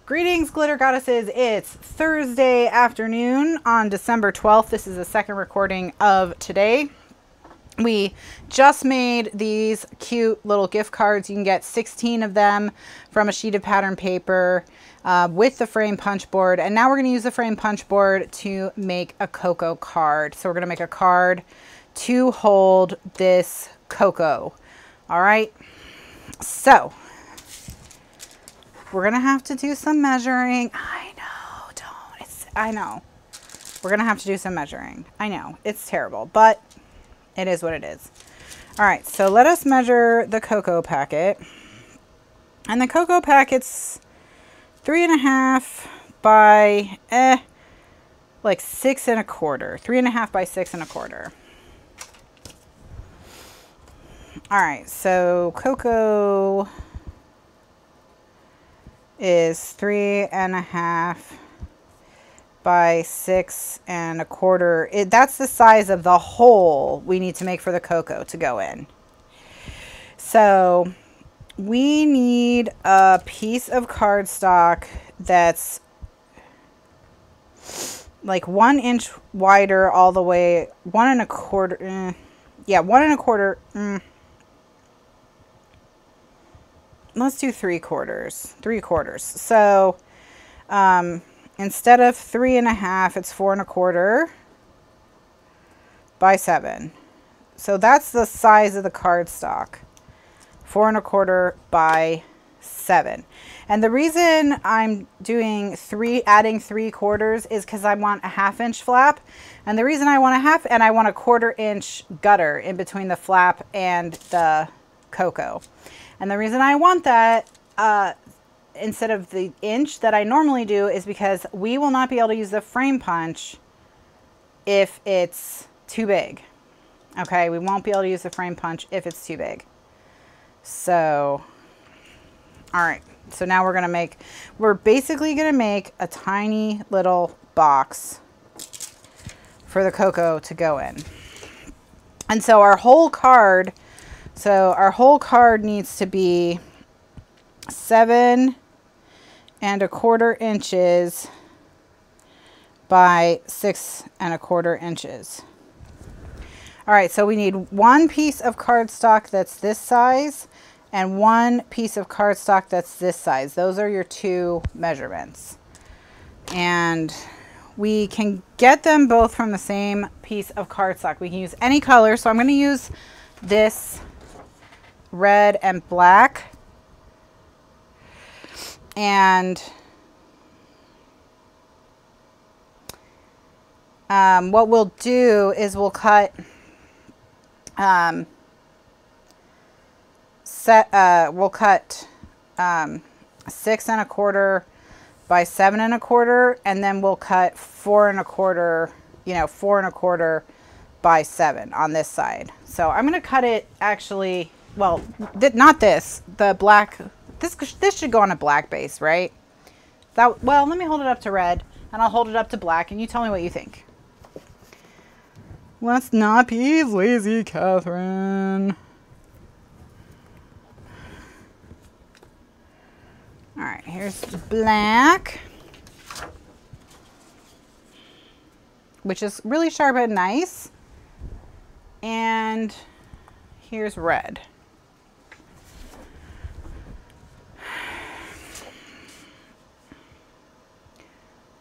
Greetings, Glitter Goddesses. It's Thursday afternoon on December 12th. This is the second recording of today. We just made these cute little gift cards. You can get 16 of them from a sheet of pattern paper with the frame punch board. And now we're going to use the frame punch board to make a cocoa card. So we're going to make a card to hold this cocoa. All right. So we're going to have to do some measuring. I know. We're going to have to do some measuring. I know. It's terrible, but it is what it is. All right, so let us measure the cocoa packet. And the cocoa packet's 3.5 by like 6 1/4. 3.5 by 6 1/4. All right, so cocoa is 3.5 by 6 1/4. That's the size of the hole we need to make for the cocoa to go in. So we need a piece of cardstock that's like 1 inch wider all the way, 1 1/4. Yeah, 1 1/4. Let's do 3/4. 3/4. So instead of 3.5, it's 4 1/4 by 7. So that's the size of the cardstock. 4 1/4 by 7. And the reason I'm doing adding 3/4 is because I want a 1/2 inch flap. And the reason I want I want a 1/4 inch gutter in between the flap and the cocoa. And the reason I want that instead of the inch that I normally do is because we will not be able to use the frame punch if it's too big. Okay, we won't be able to use the frame punch if it's too big. So, all right. So now we're basically going to make a tiny little box for the cocoa to go in. And so our whole card needs to be 7 1/4 inches by 6 1/4 inches. All right, so we need one piece of cardstock that's this size and one piece of cardstock that's this size. Those are your two measurements. And we can get them both from the same piece of cardstock. We can use any color. So I'm going to use this red and black. And what we'll do is we'll cut 6 1/4 by 7 1/4, and then we'll cut 4 1/4, 4 1/4 by 7 on this side. So I'm going to cut it actually, well, not this, the black. This should go on a black base, right? Well, let me hold it up to red, and I'll hold it up to black, and you tell me what you think. Let's not be lazy, Catherine. All right, here's the black, which is really sharp and nice. And here's red.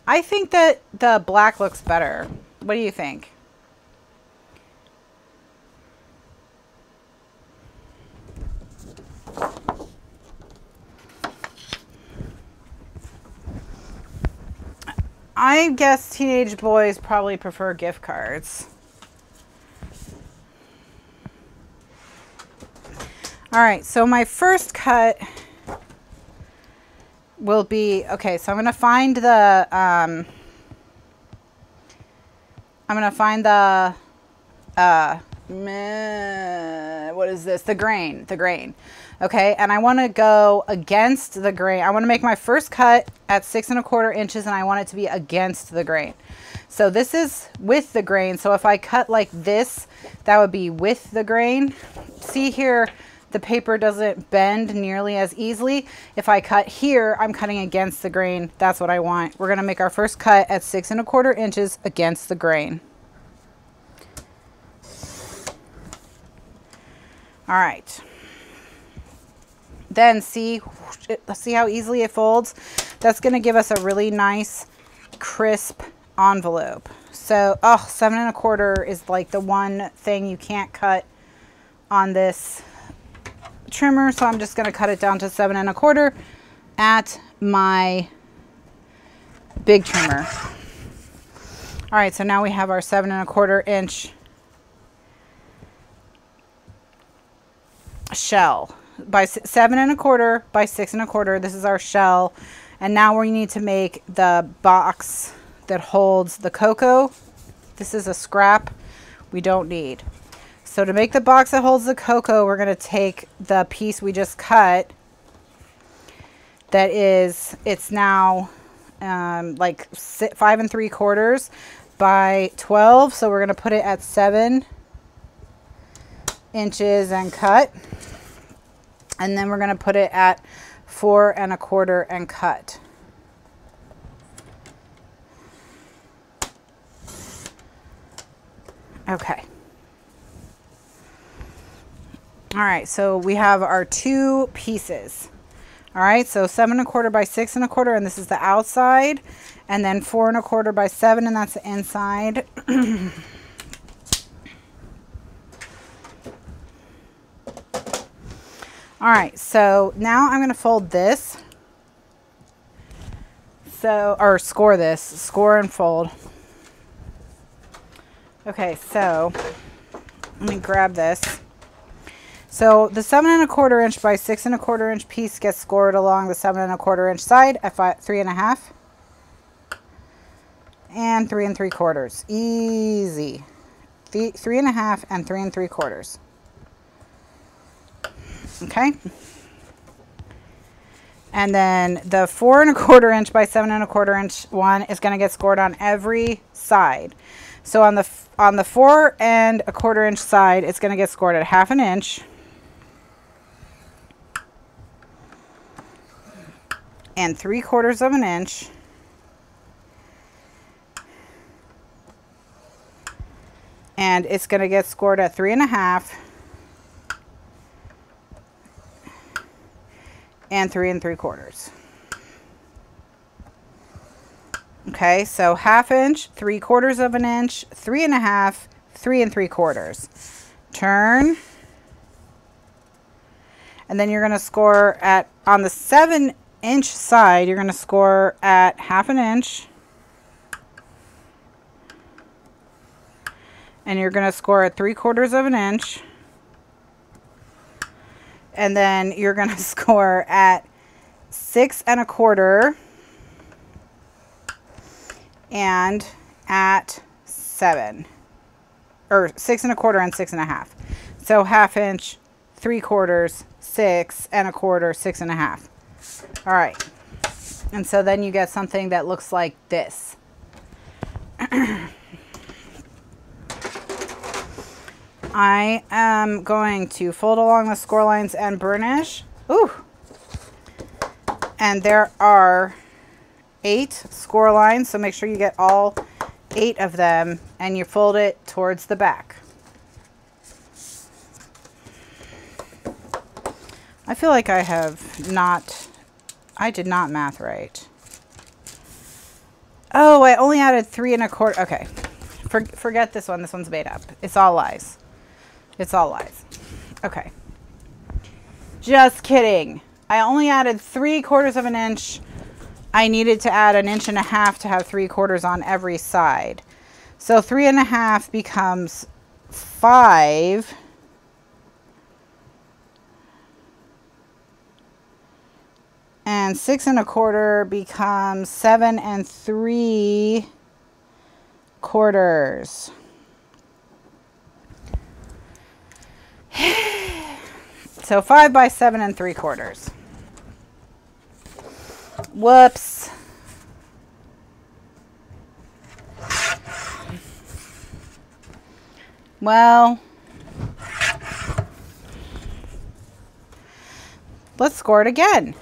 I think that the black looks better. What do you think? I guess teenage boys probably prefer gift cards. All right, so my first cut will be, okay, so I'm going to find the, what is this? The grain. Okay, and I want to go against the grain. I want to make my first cut at 6 1/4 inches, and I want it to be against the grain. So this is with the grain. So if I cut like this, that would be with the grain. See here, the paper doesn't bend nearly as easily. If I cut here, I'm cutting against the grain. That's what I want. We're gonna make our first cut at 6 1/4 inches against the grain. All right. Then see how easily it folds? That's gonna give us a really nice, crisp envelope. So, 7 1/4 is like the one thing you can't cut on this trimmer. So I'm just going to cut it down to 7 1/4 at my big trimmer. All right, so now we have our 7 1/4 inch shell by 7 1/4 by 6 1/4. This is our shell. And now we need to make the box that holds the cocoa. This is a scrap we don't need. So to make the box that holds the cocoa, we're going to take the piece we just cut. That is, it's now like 5 3/4 by 12. So we're going to put it at 7 inches and cut. And then we're going to put it at 4 1/4 and cut. Okay. All right, so we have our two pieces. All right, so 7 1/4 by 6 1/4, and this is the outside, and then 4 1/4 by 7, and that's the inside. All right, so now I'm going to fold this. So, or score this, score and fold. Okay, so let me grab this. So the 7 1/4 inch by 6 1/4 inch piece gets scored along the 7 1/4 inch side at 3 1/2 and 3 3/4. Easy. 3 1/2 and 3 3/4. Okay. And then the 4 1/4 inch by 7 1/4 inch one is going to get scored on every side. So on the 4 1/4 inch side, it's going to get scored at 1/2 inch. And 3/4 inch. And it's going to get scored at 3 1/2 and 3 3/4. Okay, so 1/2 inch, 3/4 inch, 3 1/2, 3 3/4. Turn. And then you're going to score at, on the 7 inch side, you're going to score at 1/2 inch. And you're going to score at 3/4 inch. And then you're going to score at 6 1/4 and at 7, or 6 1/4 and 6 1/2. So 1/2 inch, 3/4, 6 1/4, 6 1/2. All right. And so then you get something that looks like this. I am going to fold along the score lines and burnish. Ooh. And there are 8 score lines, so make sure you get all 8 of them and you fold it towards the back. I feel like I did not math right. Oh, I only added 3 1/4. Okay. Forget this one. This one's made up. It's all lies. It's all lies. Okay. Just kidding. I only added 3/4 inch. I needed to add 1 1/2 inches to have 3/4 on every side. So 3 1/2 becomes 5. And 6 1/4 becomes 7 3/4. So 5 by 7 3/4. Whoops. Well, Let's score it again.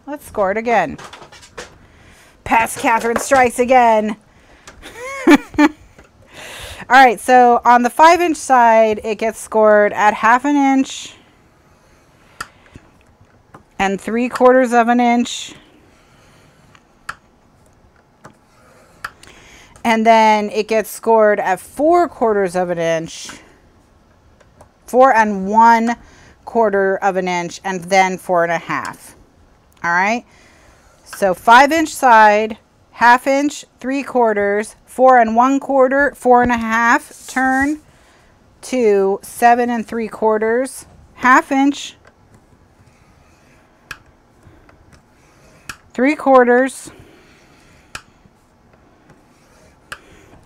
Let's score it again. Past Catherine strikes again. All right, so on the 5-inch side, it gets scored at 1/2 inch and 3/4 of an inch. And then it gets scored at 4/4 of an inch, 4 1/4 of an inch, and then 4 1/2. All right. So 5-inch side, 1/2 inch, 3/4, 4 1/4, 4 1/2 turn to 7 3/4, 1/2 inch, 3/4,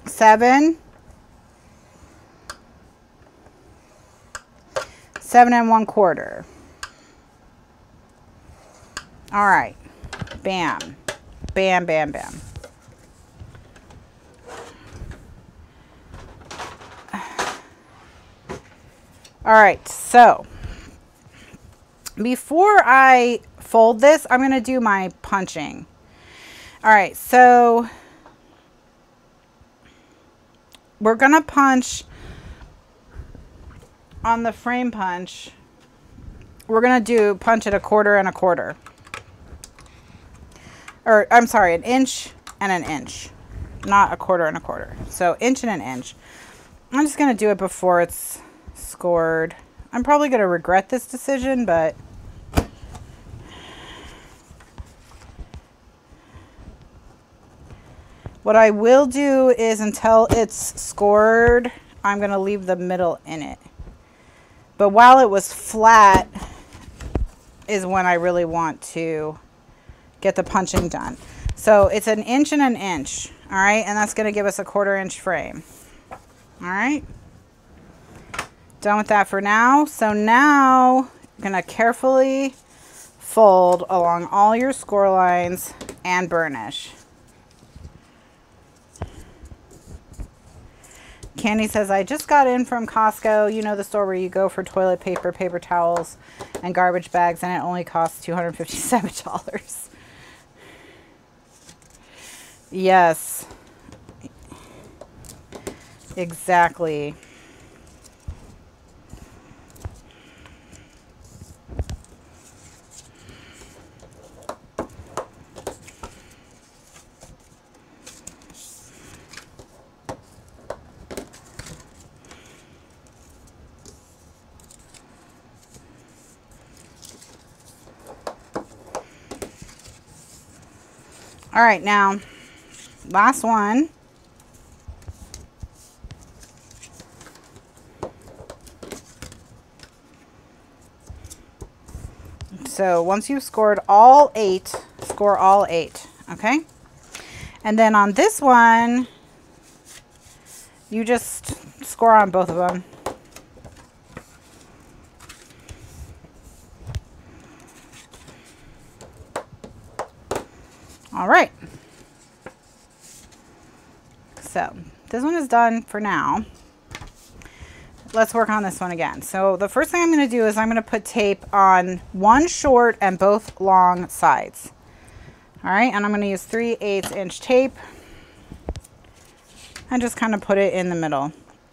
7, 7 1/4. All right. Bam. Bam, bam, bam. All right, so before I fold this, I'm going to do my punching. All right, so we're going to punch on the frame punch. We're going to punch at 1/4 and 1/4. Or I'm sorry, 1 inch and 1 inch, not 1/4 and 1/4. So 1 inch and 1 inch. I'm just going to do it before it's scored. I'm probably going to regret this decision, but what I will do is until it's scored, I'm going to leave the middle in it. But while it was flat is when I really want to get the punching done. So it's 1 inch and 1 inch. All right. And that's going to give us a 1/4 inch frame. All right. Done with that for now. So now I'm going to carefully fold along all your score lines and burnish. Candy says, I just got in from Costco. You know, the store where you go for toilet paper, paper towels, and garbage bags, and it only costs $257. Yes. Exactly. All right, now, last one. So once you've scored all 8, score all 8, okay? And then on this one, you just score on both of them. All right. So this one is done for now. Let's work on this one again. So the first thing I'm going to do is I'm going to put tape on one short and both long sides. All right. And I'm going to use 3/8 inch tape and just kind of put it in the middle.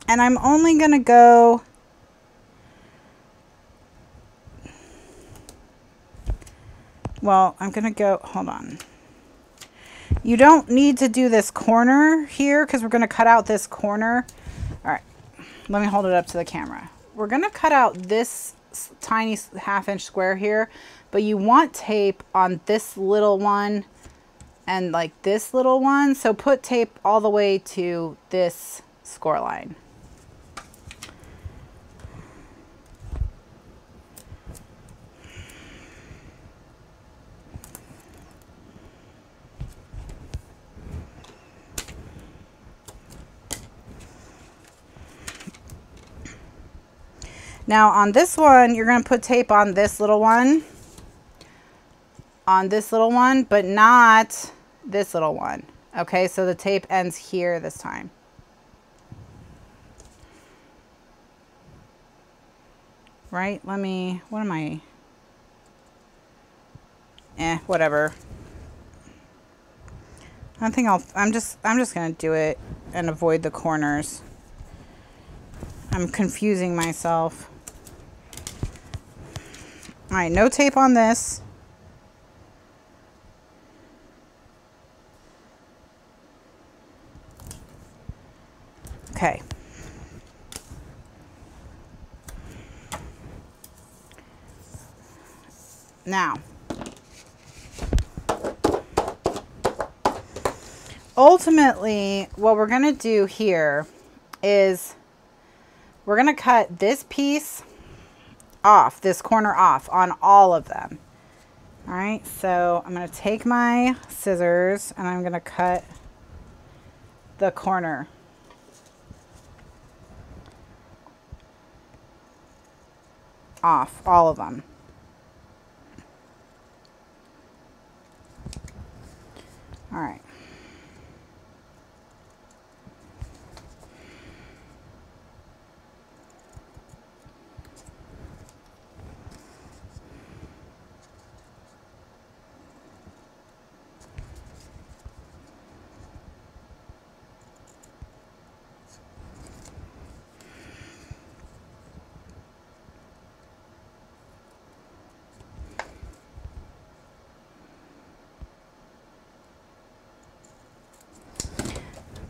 And I'm only going to go I'm going to go, hold on. You don't need to do this corner here because we're going to cut out this corner. All right, let me hold it up to the camera. We're going to cut out this tiny 1/2 inch square here, but you want tape on this little one and like this little one. So put tape all the way to this score line. Now on this one, you're going to put tape on this little one, but not this little one. Okay, so the tape ends here this time. Right? What am I Whatever. I think I'm just gonna do it and avoid the corners. I'm confusing myself. All right, no tape on this. Okay. Now, ultimately, what we're going to do here is we're going to cut this piece off, this corner off on all of them. All right, so I'm going to take my scissors and I'm going to cut the corner. Off, all of them. All right.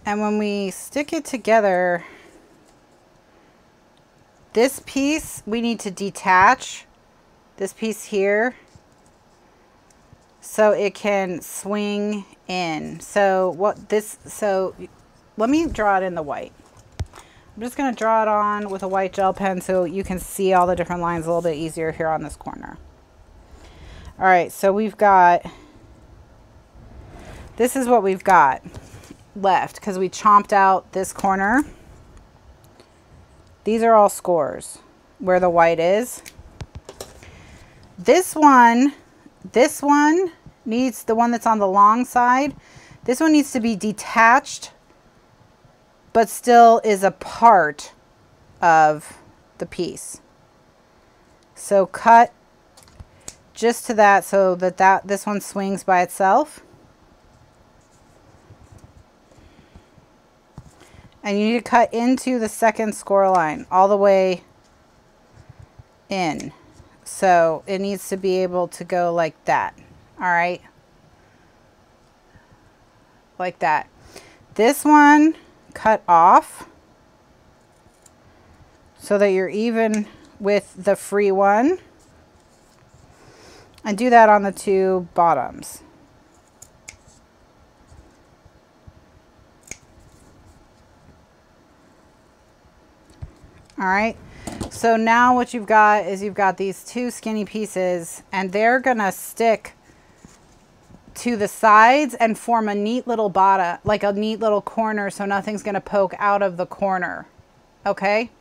And when we stick it together, this piece we need to detach, this piece here, so it can swing in. So let me draw it in the white. I'm just going to draw it on with a white gel pen so you can see all the different lines a little bit easier here on this corner. All right, so we've got, this is what we've got left because we chomped out this corner. These are all scores where the white is. This one needs, the one that's on the long side, this one needs to be detached but still is a part of the piece. So cut just to that so that this one swings by itself. And you need to cut into the second score line all the way in. So it needs to be able to go like that. All right. Like that. This one, cut off so that you're even with the free one. And do that on the two bottoms. All right, so now what you've got is you've got these two skinny pieces and they're gonna stick to the sides and form a neat little bottom, like a neat little corner, so nothing's gonna poke out of the corner, okay?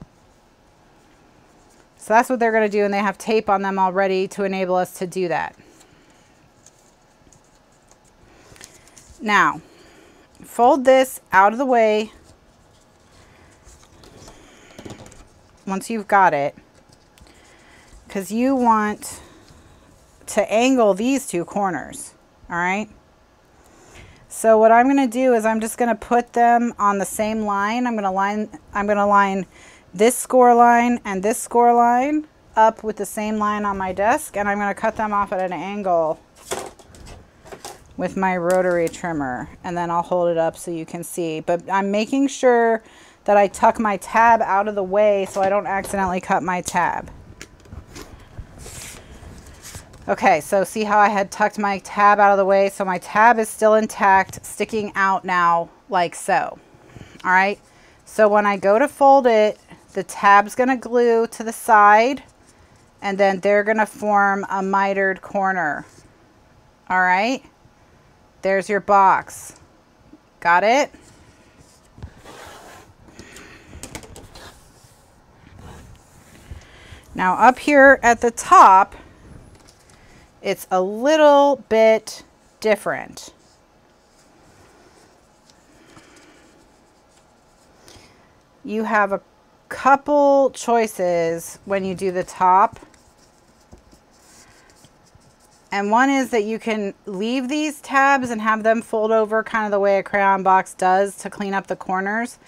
So that's what they're gonna do, and they have tape on them already to enable us to do that. Now, fold this out of the way. Once you've got it, because you want to angle these two corners, all right? So what I'm going to do is I'm just going to put them on the same line. I'm going to line this score line and this score line up with the same line on my desk, and I'm going to cut them off at an angle with my rotary trimmer, and then I'll hold it up so you can see. But I'm making sure that I tuck my tab out of the way so I don't accidentally cut my tab. Okay, so see how I had tucked my tab out of the way? So my tab is still intact, sticking out now like so. All right, so when I go to fold it, the tab's gonna glue to the side and then they're gonna form a mitered corner. All right, there's your box. Got it? Now up here at the top, it's a little bit different. You have a couple choices when you do the top. And one is that you can leave these tabs and have them fold over kind of the way a crayon box does to clean up the corners.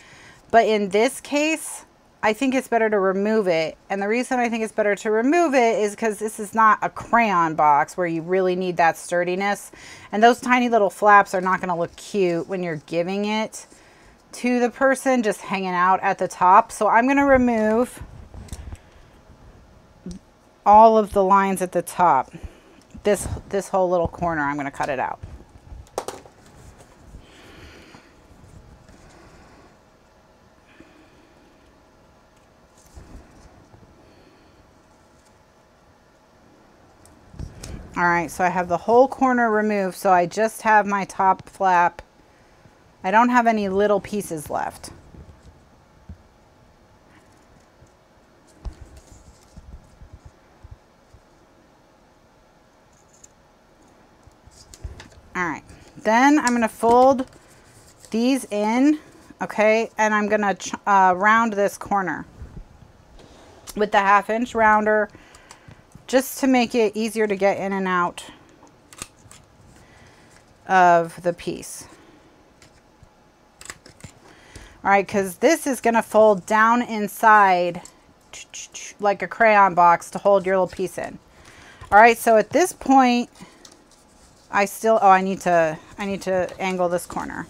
But in this case, I think it's better to remove it. And the reason I think it's better to remove it is because this is not a crayon box where you really need that sturdiness. And those tiny little flaps are not going to look cute when you're giving it to the person just hanging out at the top. So I'm going to remove all of the lines at the top. This whole little corner, I'm going to cut it out. All right, so I have the whole corner removed, so I just have my top flap. I don't have any little pieces left. All right, then I'm going to fold these in, okay, and I'm going to round this corner with the 1/2 inch rounder just to make it easier to get in and out of the piece. All right, because this is going to fold down inside like a crayon box to hold your little piece in. All right, so at this point, I need to angle this corner.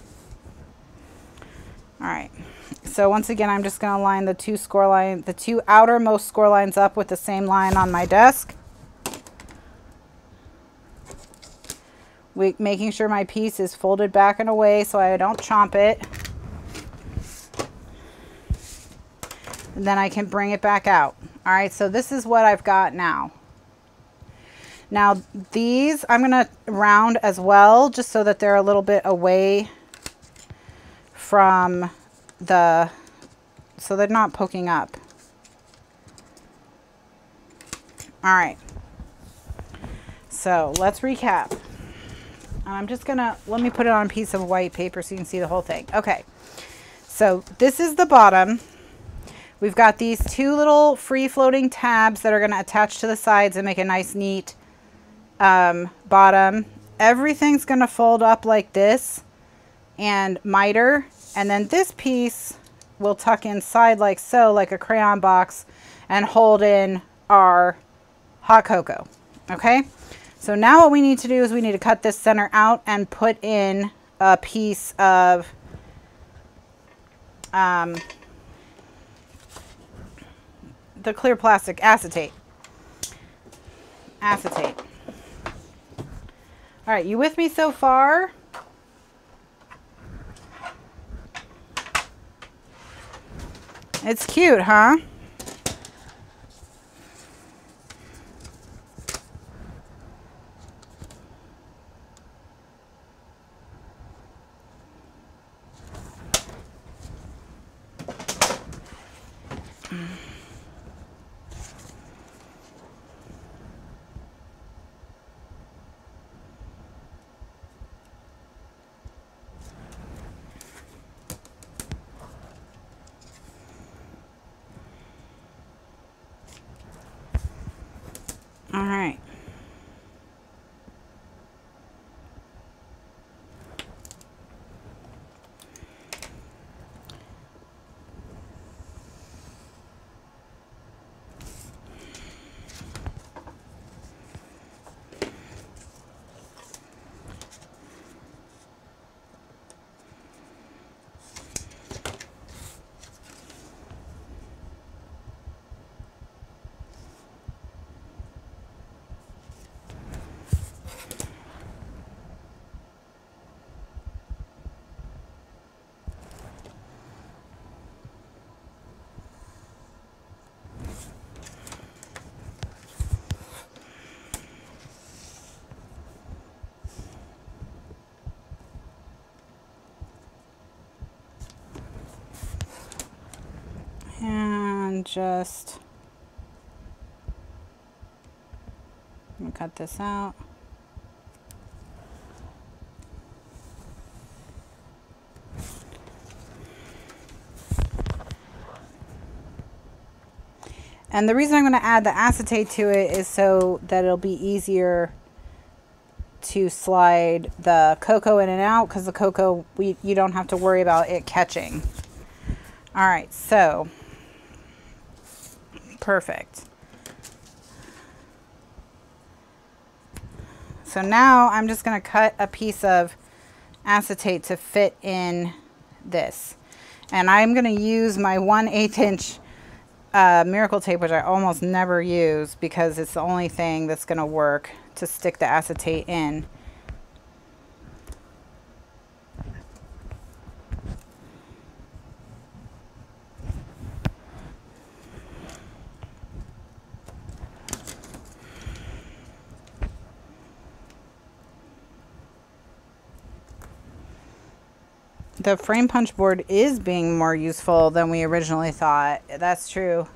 All right. So once again, I'm just going to line the two outermost score lines up with the same line on my desk. Making sure my piece is folded back and away so I don't chomp it. And then I can bring it back out. All right, so this is what I've got now. Now these I'm going to round as well, just so that they're a little bit away from so they're not poking up. All right. So let's recap. I'm just going to, let me put it on a piece of white paper so you can see the whole thing. Okay. So this is the bottom. We've got these two little free floating tabs that are going to attach to the sides and make a nice neat bottom. Everything's going to fold up like this and miter, and then this piece will tuck inside like so, like a crayon box, and hold in our hot cocoa. Okay, so now what we need to do is we need to cut this center out and put in a piece of the clear plastic acetate. All right, you with me so far? It's cute, huh? All right. And just I'm gonna cut this out. And the reason I'm going to add the acetate to it is so that it'll be easier to slide the cocoa in and out, because the cocoa, you don't have to worry about it catching. All right, so perfect. So now I'm just going to cut a piece of acetate to fit in this. And I'm going to use my 1/8 inch Miracle Tape, which I almost never use because it's the only thing that's going to work to stick the acetate in. The frame punch board is being more useful than we originally thought. That's true.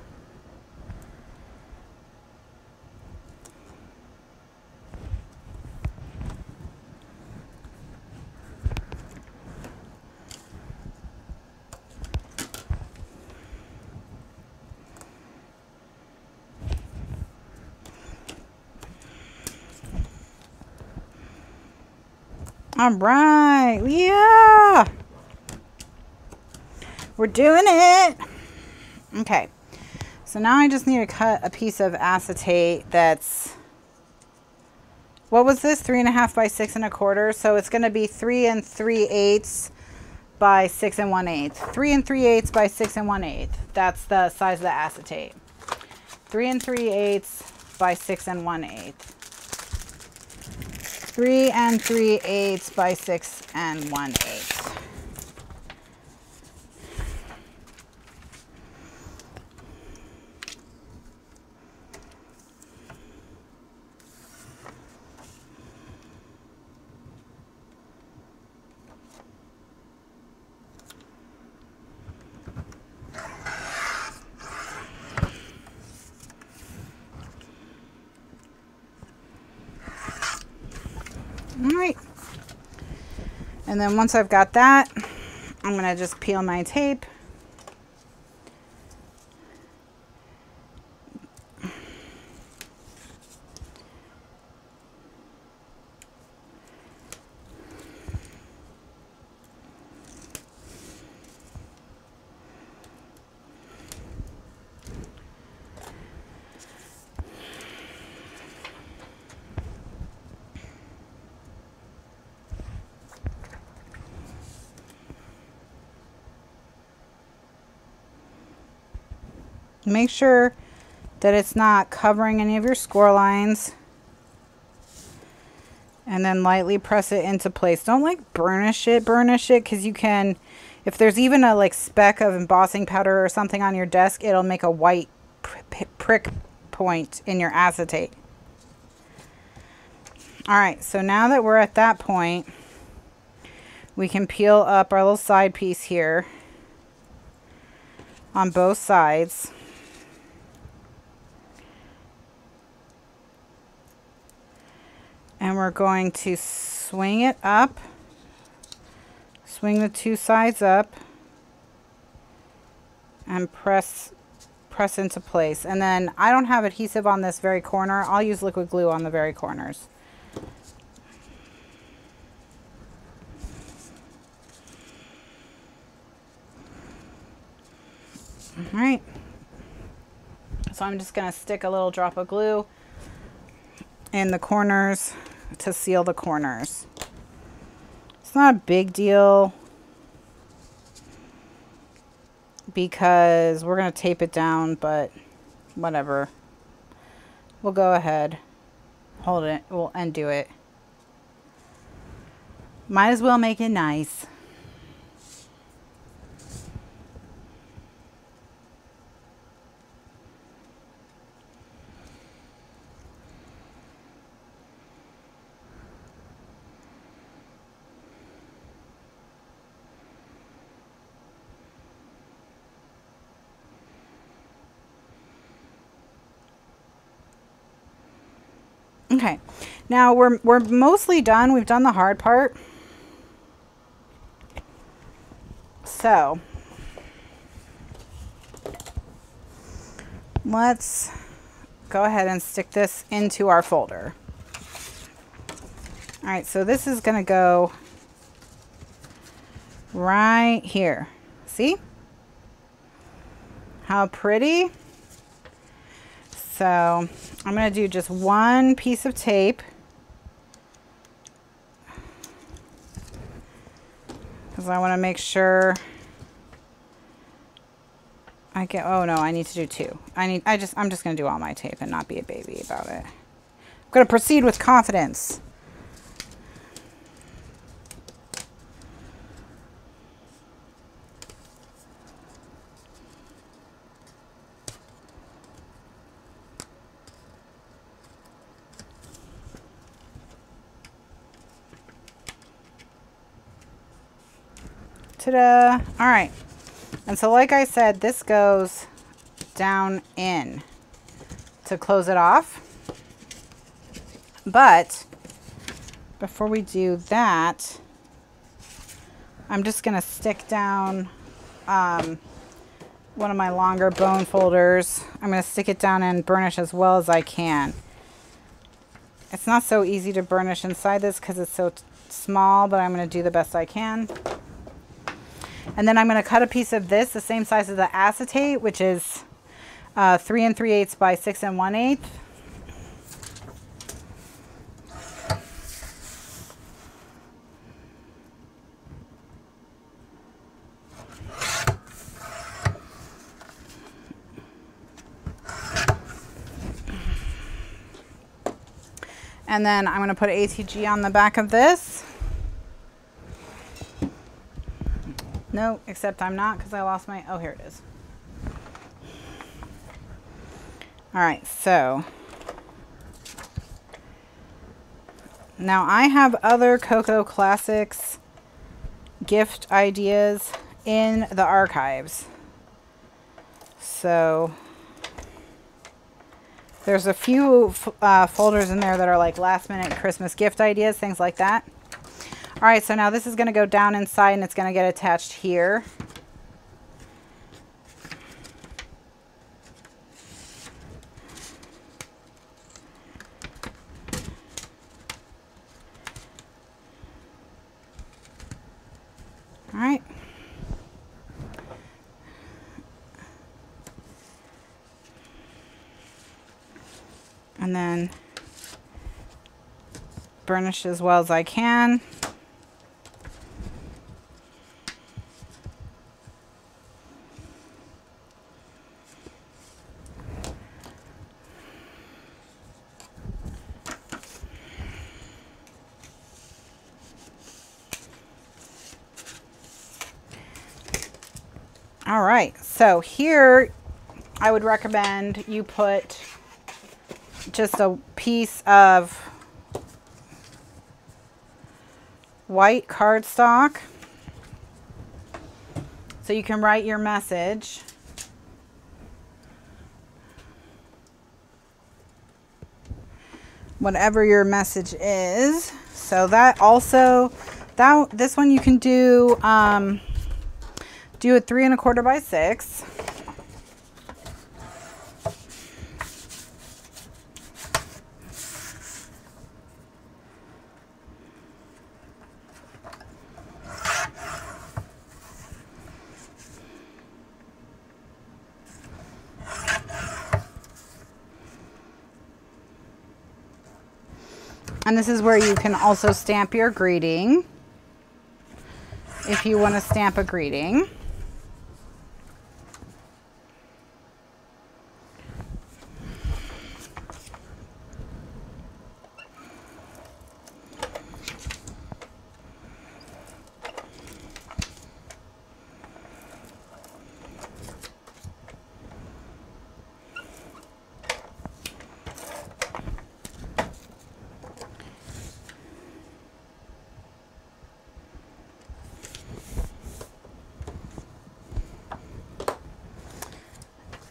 All right, yeah. We're doing it. Okay, so now I just need to cut a piece of acetate that's, what was this, 3.5 by 6 1/4. So it's going to be 3 3/8 by 6 1/8. 3 3/8 by 6 1/8. That's the size of the acetate. 3 3/8 by 6 1/8. 3 3/8 by 6 1/8. All right, and then once I've got that, I'm going to just peel my tape. Make sure that it's not covering any of your score lines. And then lightly press it into place. Don't like burnish it, because you can, if there's even a like speck of embossing powder or something on your desk, it'll make a white prick point in your acetate. All right, so now that we're at that point, we can peel up our little side piece here on both sides. And we're going to swing it up, swing the two sides up, and press into place. And then I don't have adhesive on this very corner. I'll use liquid glue on the very corners. All right. So I'm just going to stick a little drop of glue in the corners to seal the corners. It's not a big deal because we're going to tape it down, but whatever. We'll go ahead, hold it, we'll undo it. Might as well make it nice. Okay, now we're mostly done. We've done the hard part. So let's go ahead and stick this into our folder. All right, so this is going to go right here. See? How pretty? So I'm going to do just one piece of tape. Because I want to make sure I get, oh no, I need to do two. I'm just going to do all my tape and not be a baby about it. I'm going to proceed with confidence. Ta-da! All right. And so like I said, this goes down in to close it off. But before we do that, I'm just going to stick down one of my longer bone folders. I'm going to stick it down and burnish as well as I can. It's not so easy to burnish inside this because it's so small, but I'm going to do the best I can. And then I'm going to cut a piece of this, the same size as the acetate, which is 3 3/8 by 6 1/8. And then I'm going to put ATG on the back of this. No, except I'm not because I lost my, oh, here it is. All right, so now I have other Coco Classics gift ideas in the archives. So there's a few folders in there that are like last minute Christmas gift ideas, things like that. All right, so now this is going to go down inside and it's going to get attached here. All right. And then burnish as well as I can. All right, so here I would recommend you put just a piece of white cardstock so you can write your message. Whatever your message is. So that also, this one you can do it 3 1/4 by 6. And this is where you can also stamp your greeting if you want to stamp a greeting.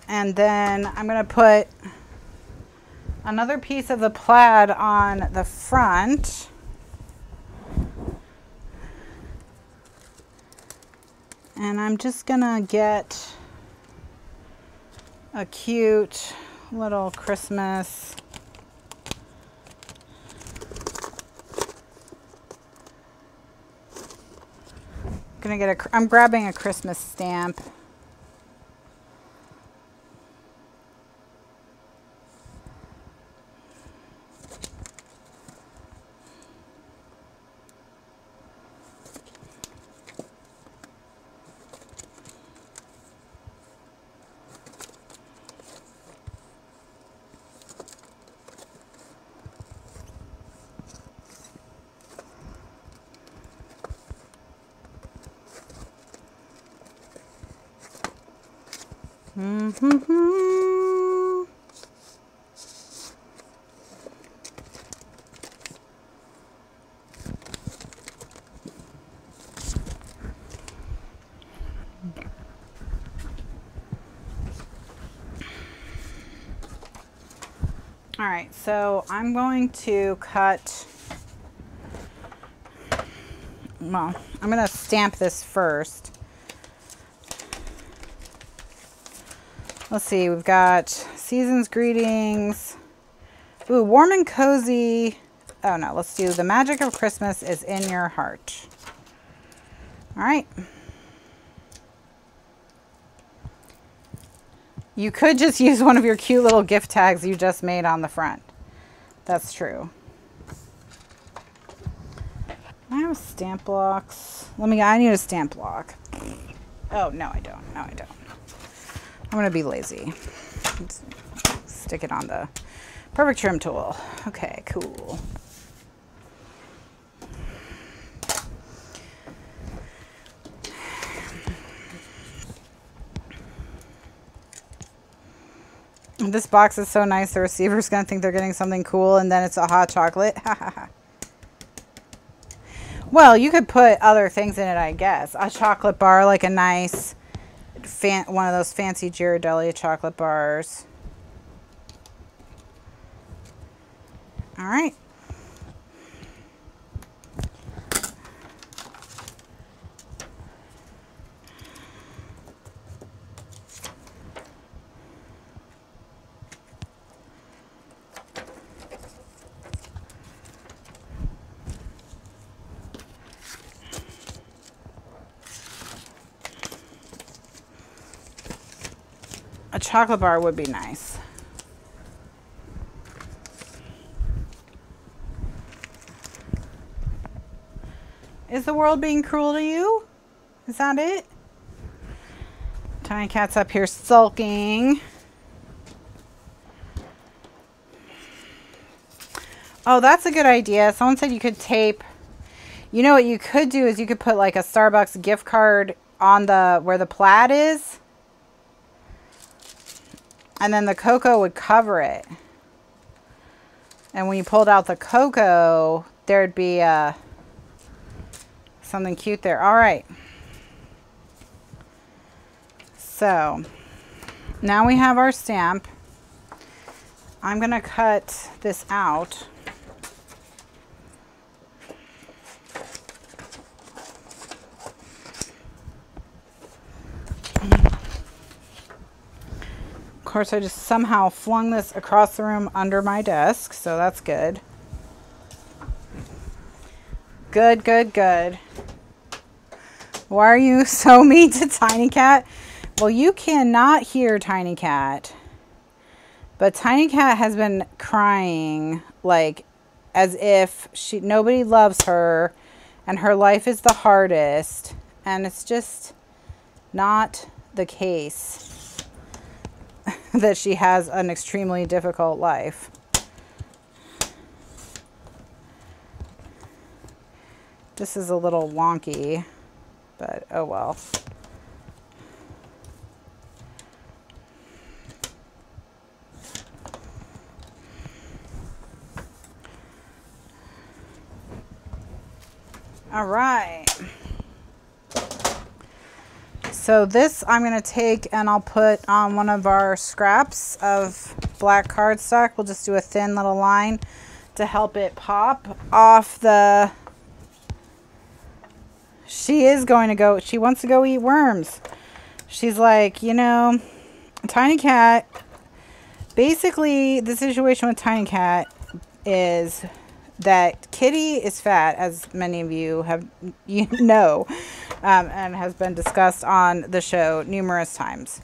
And then I'm going to put another piece of the plaid on the front. And I'm just going to get a cute little Christmas I'm grabbing a Christmas stamp. All right, so I'm going to cut, well, I'm going to stamp this first. Let's see, we've got Season's Greetings. Ooh, Warm and Cozy. Oh no, let's do The Magic of Christmas is in Your Heart. All right. You could just use one of your cute little gift tags you just made on the front. That's true. I have stamp blocks. I need a stamp block. Oh, no, I don't. No, I don't. I'm going to be lazy. Let's stick it on the perfect trim tool. Okay, cool. This box is so nice, the receiver's going to think they're getting something cool, and then it's a hot chocolate. Well, you could put other things in it, I guess. A chocolate bar, like a nice, one of those fancy Ghirardelli chocolate bars. All right. A chocolate bar would be nice. Is the world being cruel to you? Is that it? Tiny Cat's up here sulking. Oh, that's a good idea. Someone said you could tape. You know what you could do is you could put like a Starbucks gift card on where the plaid is. And then the cocoa would cover it. And when you pulled out the cocoa, there'd be something cute there. All right. So now we have our stamp. I'm going to cut this out. Of course, I just somehow flung this across the room under my desk, so that's good. Good, good, good. Why are you so mean to Tiny Cat? Well, you cannot hear Tiny Cat, but Tiny Cat has been crying like as if nobody loves her and her life is the hardest, and it's just not the case. That she has an extremely difficult life. This is a little wonky, but oh well. All right. So this I'm going to take and I'll put on one of our scraps of black cardstock. We'll just do a thin little line to help it pop off the... She is going to go... She wants to go eat worms. She's like, you know, Tiny Cat... Basically, the situation with Tiny Cat is that Kitty is fat, as many of you have, know, and has been discussed on the show numerous times.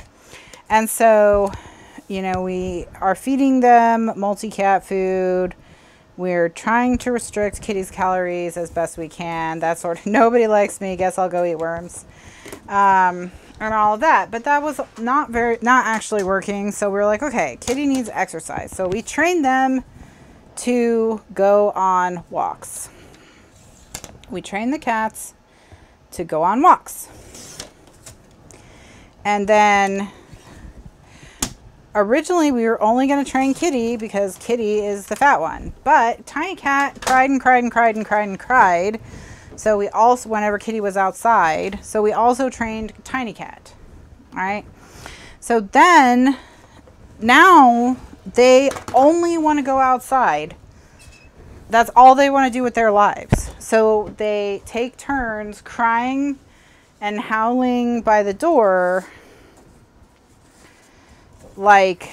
And so, you know, we are feeding them multi-cat food. We're trying to restrict Kitty's calories as best we can. That sort of, nobody likes me, guess I'll go eat worms. And all of that. But that was not actually working. So we were like, okay, Kitty needs exercise. So we trained them to go on walks. We trained the cats to go on walks. And then originally we were only going to train Kitty because Kitty is the fat one. But Tiny Cat cried and cried and cried and cried and cried. So we also, whenever Kitty was outside, so we also trained Tiny Cat. All right. So then, now they only want to go outside. That's all they want to do with their lives. So they take turns crying and howling by the door, like,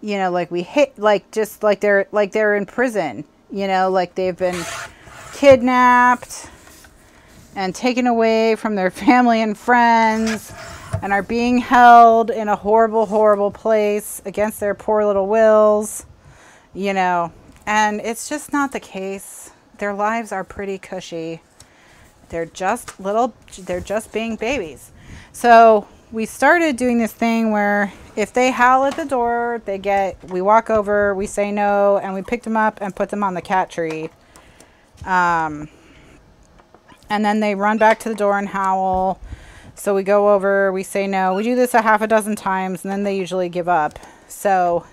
you know, like we hit, like just like they're in prison. You know, like they've been kidnapped and taken away from their family and friends and are being held in a horrible, horrible place against their poor little wills, you know. And it's just not the case. Their lives are pretty cushy. They're just being babies. So we started doing this thing where if they howl at the door, we walk over, we say no, and we pick them up and put them on the cat tree. And then they run back to the door and howl. So we go over, we say no. We do this a half a dozen times, and then they usually give up. So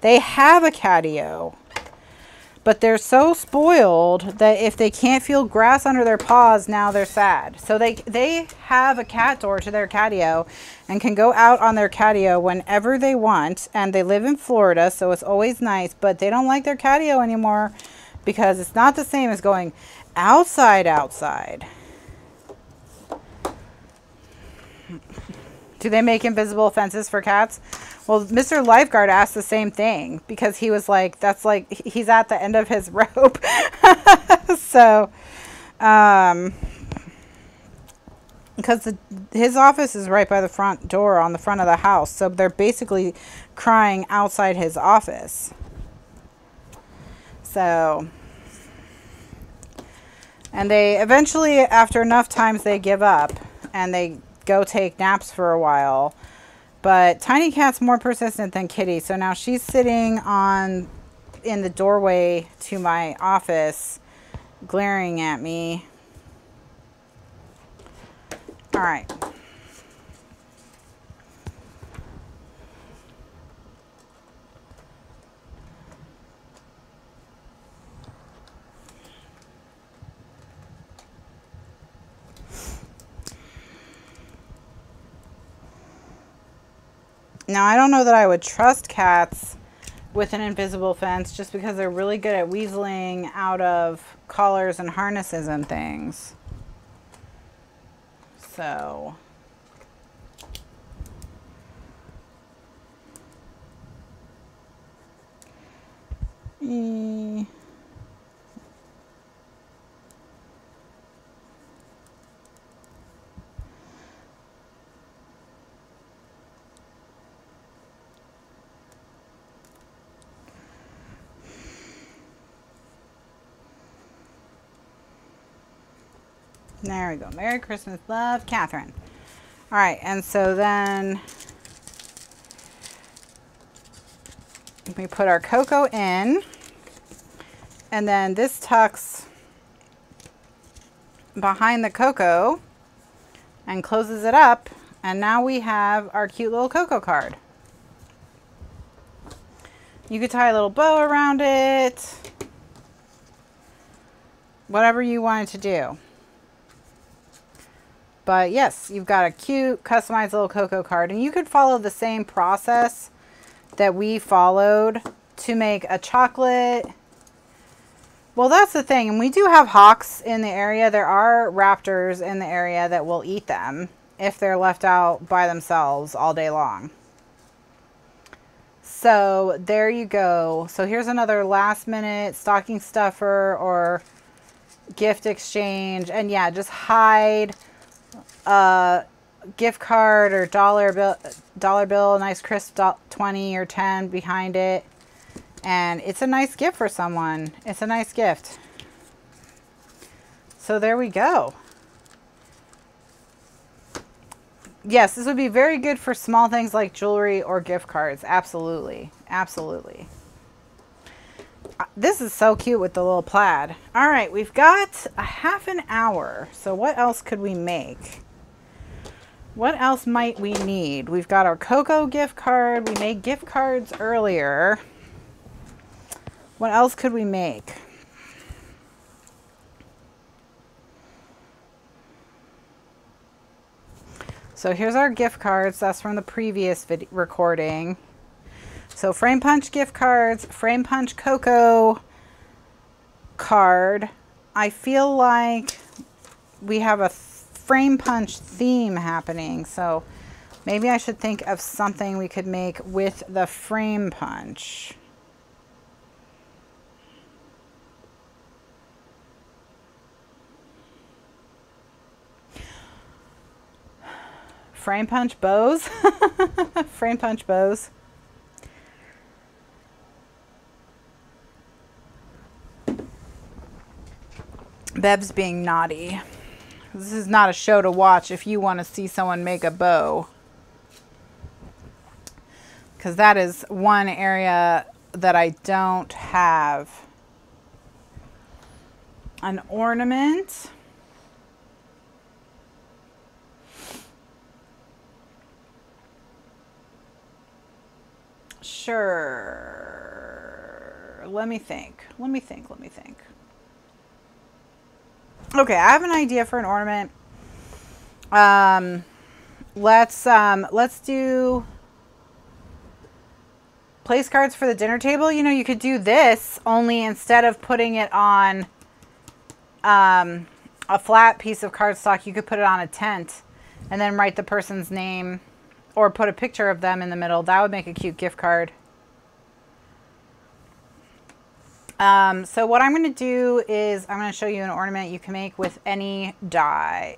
they have a catio, but they're so spoiled that if they can't feel grass under their paws, now they're sad. So they have a cat door to their catio and can go out on their catio whenever they want. And they live in Florida, so it's always nice, but they don't like their catio anymore because it's not the same as going outside. Do they make invisible fences for cats? Well, Mr. Lifeguard asked the same thing because he was like, that's like, he's at the end of his rope. So, because his office is right by the front door on the front of the house. So they're basically crying outside his office. So, and they eventually, after enough times, they give up and they go take naps for a while. But Tiny Cat's more persistent than Kitty. So now she's sitting in the doorway to my office, glaring at me. All right. Now, I don't know that I would trust cats with an invisible fence just because they're really good at weaseling out of collars and harnesses and things. So, there we go. Merry Christmas, love, Catherine. All right, and so then we put our Coco in, and then this tucks behind the Coco and closes it up, and now we have our cute little Coco card. You could tie a little bow around it, whatever you wanted to do. But yes, you've got a cute customized little Coco card, and you could follow the same process that we followed to make a chocolate. Well, that's the thing. And we do have hawks in the area. There are raptors in the area that will eat them if they're left out by themselves all day long. So there you go. So here's another last minute stocking stuffer or gift exchange. And yeah, just hide a gift card or dollar bill, nice crisp 20 or 10 behind it. And it's a nice gift for someone. It's a nice gift. So there we go. Yes, this would be very good for small things like jewelry or gift cards. Absolutely. Absolutely. This is so cute with the little plaid. All right, we've got a half an hour. So what else could we make? What else might we need? We've got our Coco gift card. We made gift cards earlier. What else could we make? So here's our gift cards. That's from the previous recording. So Frame Punch gift cards, Frame Punch Coco card. I feel like we have a Frame Punch theme happening. So maybe I should think of something we could make with the Frame Punch. Frame Punch bows. Frame Punch bows. Beb's being naughty. This is not a show to watch if you want to see someone make a bow. Because that is one area that I don't have an ornament. Sure. Let me think. Okay, I have an idea for an ornament. Let's do place cards for the dinner table. You know, you could do this, only instead of putting it on a flat piece of cardstock, you could put it on a tent and then write the person's name or put a picture of them in the middle. That would make a cute gift card. So what I'm going to do is I'm going to show you an ornament you can make with any die.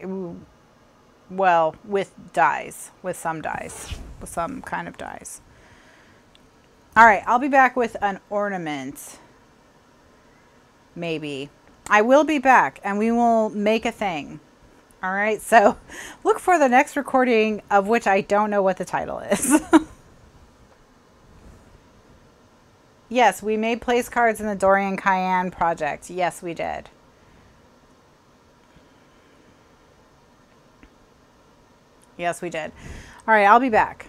Well, with dies, with some kind of dies. All right, I'll be back with an ornament. Maybe. I will be back and we will make a thing. All right, so look for the next recording, of which I don't know what the title is. Yes, we made place cards in the Dorian Cayenne project. Yes, we did. Yes, we did. All right, I'll be back.